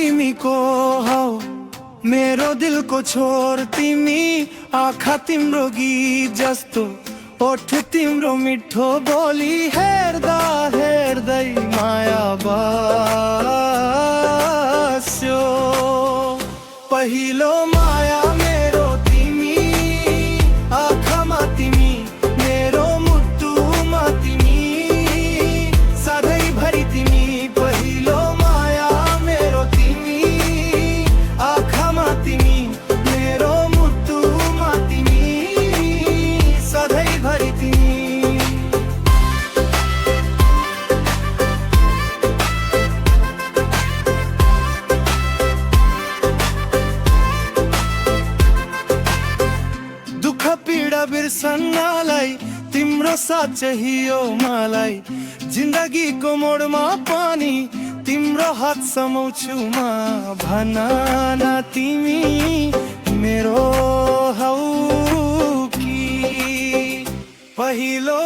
तिमी को हौ मेरो दिल को छोर तिमी आँखा तिम्रो गीत जस्तो ओठ तिम्रो मिठो बोली हेर्दा हेर्दै माया बस्यो पहिलो माया मेरो तिमी आँखामा तिमी मेरो मुटुमा तिमी सधैँभरि तिमी पहिलो माया मेरो तिमी आँखामा तिमी मेरो मुटुमा तिमी सधैँभरि तिमी दुख पीडा बिर्सन्नलाई तिम्रो साथ चाहियो मलाई जिन्दगीको मोडमा पनि तिम्रो हात समाउँछु म भन न तिमी मेरो हौ कि पहिलो